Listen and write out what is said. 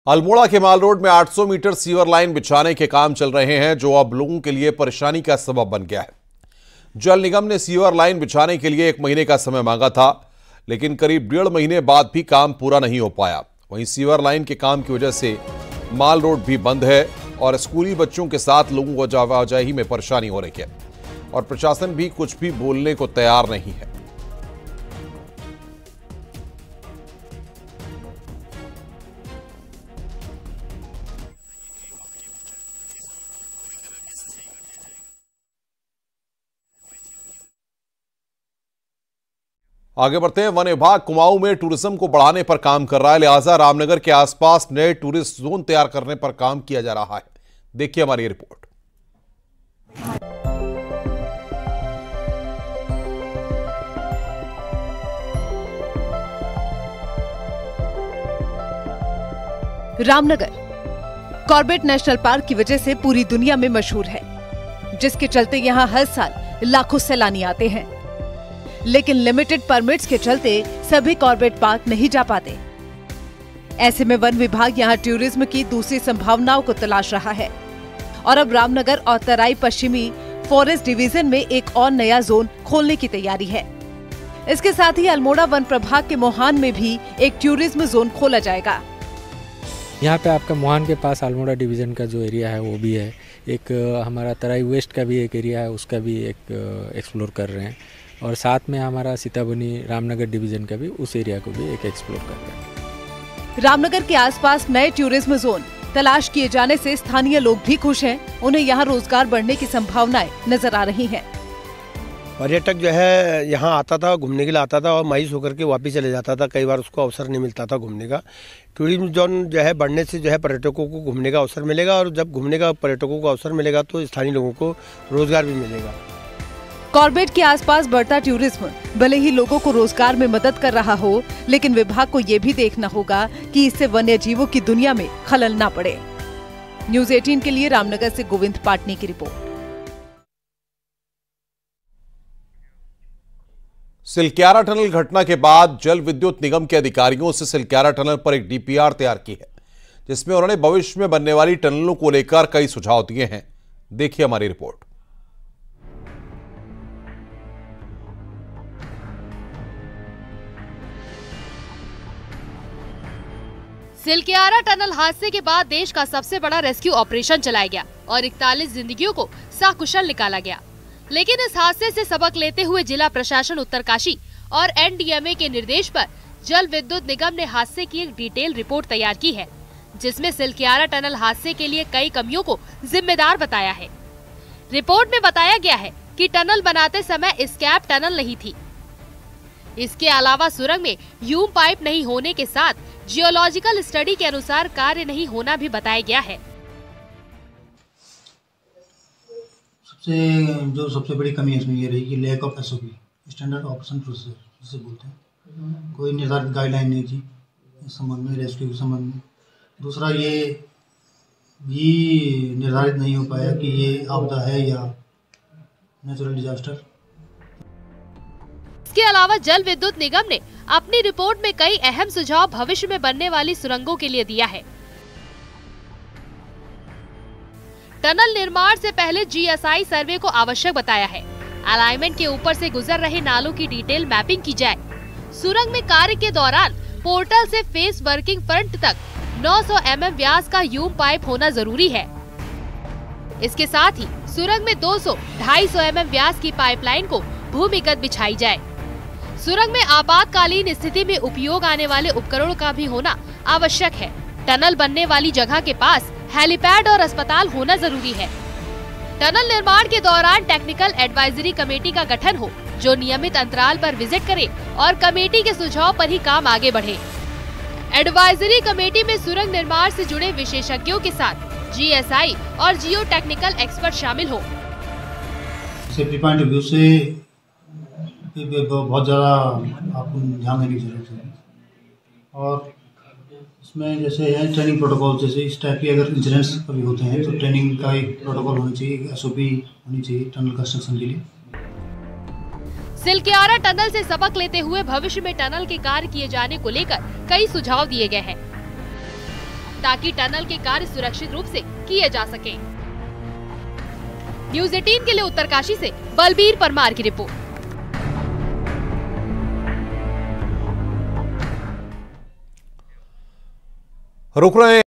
अल्मोड़ा के माल रोड में 800 metre sewer line बिछाने के काम चल रहे हैं, जो अब लोगों के लिए परेशानी का सबब बन गया है। जल निगम ने सीवर लाइन बिछाने के लिए 1 महीने का समय मांगा था, लेकिन करीब 1.5 महीने बाद भी काम पूरा नहीं हो पाया। वहीं सीवर लाइन के काम की वजह से माल रोड भी बंद है और स्कूली बच्चों के साथ लोगों को आवाजाही में परेशानी हो रही है और प्रशासन भी कुछ भी बोलने को तैयार नहीं है। आगे बढ़ते हैं। वन विभाग कुमाऊं में टूरिज्म को बढ़ाने पर काम कर रहा है, लिहाजा रामनगर के आसपास नए टूरिस्ट जोन तैयार करने पर काम किया जा रहा है। देखिए हमारी ये report. Ramnagar Corbett national park की वजह से पूरी दुनिया में मशहूर है, जिसके चलते यहां हर साल लाखों सैलानी आते हैं। लेकिन लिमिटेड परमिट्स के चलते सभी कॉर्बेट पार्क नहीं जा पाते। ऐसे में वन विभाग यहां टूरिज्म की दूसरी संभावनाओं को तलाश रहा है और अब रामनगर और तराई पश्चिमी फॉरेस्ट डिवीजन में एक और नया जोन खोलने की तैयारी है। इसके साथ ही अल्मोड़ा वन प्रभाग के मोहान में भी एक टूरिज्म जोन खोला जाएगा। यहाँ पे आपका मोहान के पास अल्मोड़ा डिवीज़न का जो एरिया है वो भी है, एक हमारा तराई वेस्ट का भी एक एरिया है, उसका भी एक एक्सप्लोर कर रहे हैं और साथ में हमारा सीताबनी रामनगर डिवीज़न का भी उस एरिया को भी एक एक्सप्लोर कर रहे हैं। रामनगर के आसपास नए टूरिज्म जोन तलाश किए जाने से स्थानीय लोग भी खुश हैं। उन्हें यहाँ रोजगार बढ़ने की संभावनाएं नजर आ रही हैं। पर्यटक जो है यहाँ आता था, घूमने के लिए आता था और मायूस होकर के वापस चले जाता था। कई बार उसको अवसर नहीं मिलता था घूमने का। टूरिज्म जोन जो है बढ़ने से जो है पर्यटकों को घूमने का अवसर मिलेगा और जब घूमने का पर्यटकों को अवसर मिलेगा तो स्थानीय लोगों को रोजगार भी मिलेगा। कॉर्बेट के आसपास बढ़ता टूरिज्म भले ही लोगों को रोजगार में मदद कर रहा हो, लेकिन विभाग को ये भी देखना होगा कि इससे वन्य जीवों की दुनिया में खलल न पड़े। न्यूज़ 18 के लिए रामनगर से गोविंद पाटनी की रिपोर्ट। सिलक्यारा टनल घटना के बाद जल विद्युत निगम के अधिकारियों से सिलक्यारा टनल पर एक डीपीआर तैयार की है, जिसमें उन्होंने भविष्य में बनने वाली टनलों को लेकर कई सुझाव दिए हैं। देखिए हमारी रिपोर्ट। सिलक्यारा टनल हादसे के बाद देश का सबसे बड़ा रेस्क्यू ऑपरेशन चलाया गया और 41 जिंदगियों को सकुशल निकाला गया। लेकिन इस हादसे से सबक लेते हुए जिला प्रशासन उत्तरकाशी और एनडीएमए के निर्देश पर जल विद्युत निगम ने हादसे की एक डिटेल रिपोर्ट तैयार की है, जिसमें सिलक्यारा टनल हादसे के लिए कई कमियों को जिम्मेदार बताया है। रिपोर्ट में बताया गया है कि टनल बनाते समय स्कैप टनल नहीं थी। इसके अलावा सुरंग में यूम पाइप नहीं होने के साथ जियोलॉजिकल स्टडी के अनुसार कार्य नहीं होना भी बताया गया है। सबसे बड़ी कमी इसमें ये रही कि lack of SOP, standard operation procedure जिसे बोलते हैं। कोई निर्धारित गाइडलाइन नहीं थी इस संबंध में, रेस्क्यू के संबंध में। दूसरा ये भी निर्धारित नहीं हो पाया कि ये आपदा है या नेचुरल डिजास्टर। इसके अलावा जल विद्युत निगम ने अपनी रिपोर्ट में कई अहम सुझाव भविष्य में बनने वाली सुरंगों के लिए दिया है। टनल निर्माण से पहले जीएसआई सर्वे को आवश्यक बताया है। अलाइनमेंट के ऊपर से गुजर रहे नालों की डिटेल मैपिंग की जाए। सुरंग में कार्य के दौरान पोर्टल से फेस वर्किंग फ्रंट तक 900 mm व्यास का यूम पाइप होना जरूरी है। इसके साथ ही सुरंग में 200-250 mm व्यास की पाइपलाइन को भूमिगत बिछाई जाए। सुरंग में आपातकालीन स्थिति में उपयोग आने वाले उपकरणों का भी होना आवश्यक है। टनल बनने वाली जगह के पास हेलीपैड और अस्पताल होना जरूरी है। टनल निर्माण के दौरान टेक्निकल एडवाइजरी कमेटी का गठन हो, जो नियमित अंतराल पर विजिट करे और कमेटी के सुझाव पर ही काम आगे बढ़े। एडवाइजरी कमेटी में सुरंग निर्माण से जुड़े विशेषज्ञों के साथ जीएसआई और जियो टेक्निकल एक्सपर्ट शामिल हो। सेफ्टी पॉइंट ऑफ व्यू से बहुत ज़्यादा आपको ध्यान देने की जरूरत है और इसमें जैसे है ट्रेनिंग प्रोटोकॉल, जैसे इस टाइप के अगर इंसिडेंट्स कभी होते हैं तो ट्रेनिंग का एक प्रोटोकॉल होना चाहिए, एसओपी होनी चाहिए टनल कंस्ट्रक्शन के लिए। सिलक्यारा टनल से सबक लेते हुए भविष्य में टनल के कार्य किए जाने को लेकर कई सुझाव दिए गए हैं। ताकि टनल के कार्य सुरक्षित रूप से किए जा सके। न्यूज़ 18 के लिए उत्तरकाशी से बलबीर परमार की रिपोर्ट। रुक रहे हैं।